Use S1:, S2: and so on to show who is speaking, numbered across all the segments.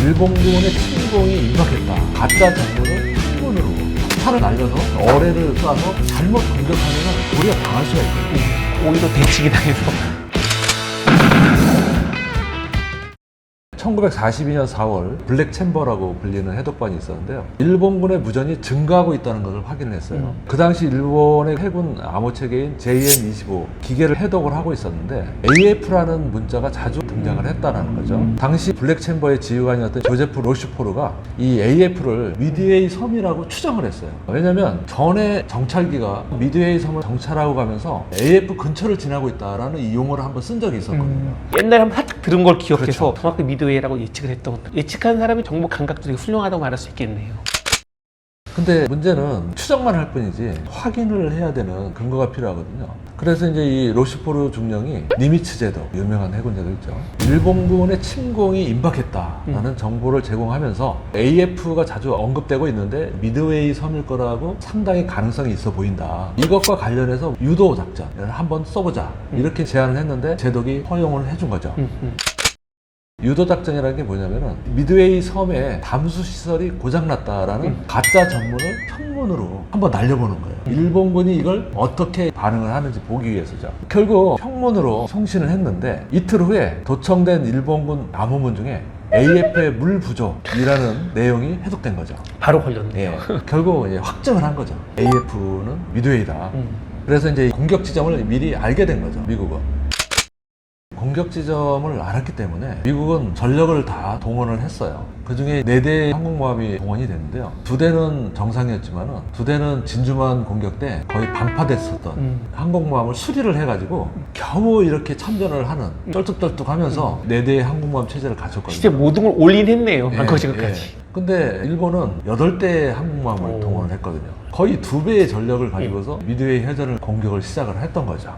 S1: 일본군의 침공이 임박했다. 가짜 정보를 풍문으로 폭탄을 날려서 어뢰를 쏴서 잘못 공격하면 우리가 당할 수가 있거든요.
S2: 오히려 대치기 당해서
S1: 1942년 4월 블랙 챔버라고 불리는 해독반이 있었는데요. 일본군의 무전이 증가하고 있다는 것을 확인했어요. 그 당시 일본의 해군 암호 체계인 JN-25 기계를 해독을 하고 있었는데 AF라는 문자가 자주 등장을 했다는 거죠. 당시 블랙 챔버의 지휘관이었던 조제프 로슈포르가 이 AF를 미드웨이 섬이라고 추정을 했어요. 왜냐면 전에 정찰기가 미드웨이 섬을 정찰하고 가면서 AF 근처를 지나고 있다라는 이 용어를 한번 쓴 적이 있었거든요.
S2: 옛날에 한번 살짝 들은 걸 기억해서
S1: 그렇죠.
S2: 정확히 미드웨이라고 예측을 했던 예측한 사람이 정보 감각도 되게 훌륭하다고 말할 수 있겠네요.
S1: 근데 문제는 추정만 할 뿐이지 확인을 해야 되는 근거가 필요하거든요. 그래서 이제 이 로시포르 중령이 니미츠 제도, 유명한 해군 제도 있죠. 일본군의 침공이 임박했다라는 정보를 제공하면서 AF가 자주 언급되고 있는데 미드웨이 섬일 거라고 상당히 가능성이 있어 보인다. 이것과 관련해서 유도 작전을 한번 써보자. 이렇게 제안을 했는데 제독이 허용을 해준 거죠. 유도 작전이라는 게 뭐냐면은 미드웨이 섬에 담수 시설이 고장났다라는 가짜 전문을 평문으로 한번 날려보는 거예요. 일본군이 이걸 어떻게 반응을 하는지 보기 위해서죠. 결국 평문으로 송신을 했는데 이틀 후에 도청된 일본군 암호문 중에 AF의 물 부족이라는 내용이 해독된 거죠.
S2: 바로 걸렸네요.
S1: 예, 결국 이제 확정을 한 거죠. AF는 미드웨이다. 그래서 이제 공격 지점을 미리 알게 된 거죠. 미국은. 공격 지점을 알았기 때문에 미국은 전력을 다 동원을 했어요. 그 중에 4대 항공모함이 동원이 됐는데요. 2대는 정상이었지만 2대는 진주만 공격 때 거의 방파됐었던 항공모함을 수리를 해가지고 겨우 이렇게 참전을 하는 쩔뚝쩔뚝하면서 4대의 항공모함 체제를 갖췄거든요.
S2: 진짜 모든 걸 올인했네요.
S1: 예,
S2: 방커지까지.
S1: 예. 근데 일본은 8대의 항공모함을 동원을 했거든요. 거의 2배의 전력을 가지고서 미드웨이 해전을 공격을 시작을 했던 거죠.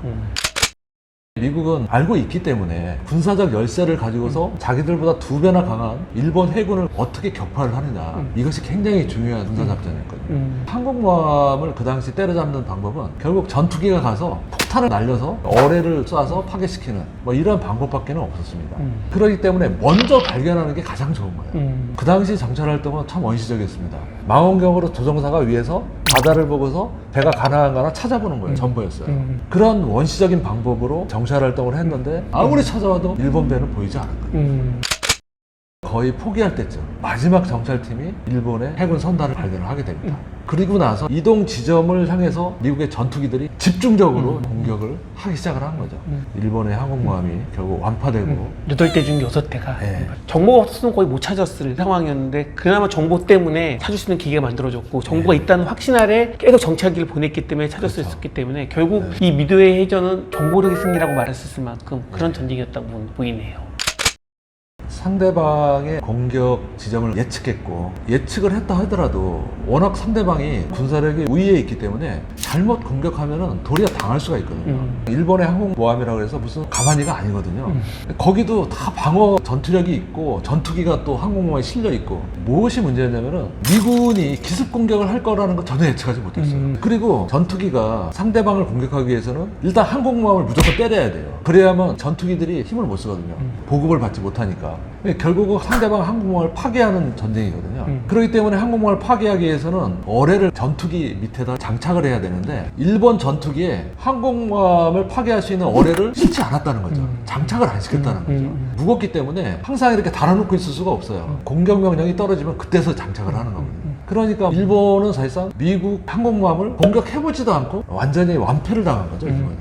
S1: 미국은 알고 있기 때문에 군사적 열세를 가지고서 자기들보다 2배나 강한 일본 해군을 어떻게 격파를 하느냐, 이것이 굉장히 중요한 군사작전이었거든요. 항공모함을 그 당시 때려잡는 방법은 결국 전투기가 가서 폭탄을 날려서 어뢰를 쏴서 파괴시키는 뭐 이런 방법밖에 없었습니다. 그렇기 때문에 먼저 발견하는 게 가장 좋은 거예요. 그 당시 정찰활동은 참 원시적이었습니다. 망원경으로 조종사가 위에서 바다를 보고서 배가 가나안가나 찾아보는 거예요. 전부였어요. 그런 원시적인 방법으로 정찰활동을 했는데 아무리 찾아와도 일본 배는 보이지 않은 거예요. 거의 포기할 때쯤 마지막 정찰팀이 일본의 해군 선단을 발견을 하게 됩니다. 그리고 나서 이동 지점을 향해서 미국의 전투기들이 집중적으로 공격을 하기 시작을 한 거죠. 일본의 항공모함이 결국 완파되고
S2: 8대 중 6대가
S1: 네.
S2: 정보가 없었으면 거의 못 찾았을 상황이었는데 그나마 정보 때문에 찾을 수 있는 기계가 만들어졌고 정보가 있다는 확신 아래 계속 정찰기를 보냈기 때문에 찾을 수 있었기 때문에 결국 이 미드웨이 해전은 정보력의 승리라고 말할 수 있을 만큼 그런 전쟁이었다고 보이네요.
S1: 상대방의 공격 지점을 예측했고 예측을 했다 하더라도 워낙 상대방이 군사력이 우위에 있기 때문에 잘못 공격하면은 도리어 당할 수가 있거든요. 일본의 항공모함이라고 해서 무슨 가만히가 아니거든요. 거기도 다 방어 전투력이 있고 전투기가 또 항공모함에 실려 있고 무엇이 문제였냐면은 미군이 기습 공격을 할 거라는 거 전혀 예측하지 못했어요. 그리고 전투기가 상대방을 공격하기 위해서는 일단 항공모함을 무조건 때려야 돼요. 그래야만 전투기들이 힘을 못 쓰거든요. 보급을 받지 못하니까. 결국은 상대방 항공모함을 파괴하는 전쟁이거든요. 그렇기 때문에 항공모함을 파괴하기 위해서는 어뢰를 전투기 밑에다 장착을 해야 되는데 일본 전투기에 항공모함을 파괴할 수 있는 어뢰를 싣지 않았다는 거죠. 장착을 안 시켰다는 거죠. 무겁기 때문에 항상 이렇게 달아놓고 있을 수가 없어요. 공격 명령이 떨어지면 그때서 장착을 하는 거거든요. 그러니까 일본은 사실상 미국 항공모함을 공격해보지도 않고 완전히 완패를 당한 거죠. 일본이.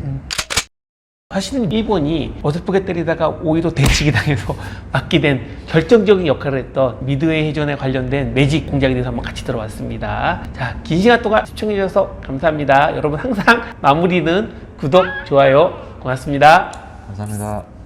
S2: 사실은 일본이 어설프게 때리다가 오히려 대치기 당해서 맞게 된 결정적인 역할을 했던 미드웨이 해전에 관련된 매직 공작에 대해서 한번 같이 들어봤습니다. 자, 긴 시간 동안 시청해주셔서 감사합니다. 여러분 항상 마무리는 구독, 좋아요 고맙습니다.
S1: 감사합니다.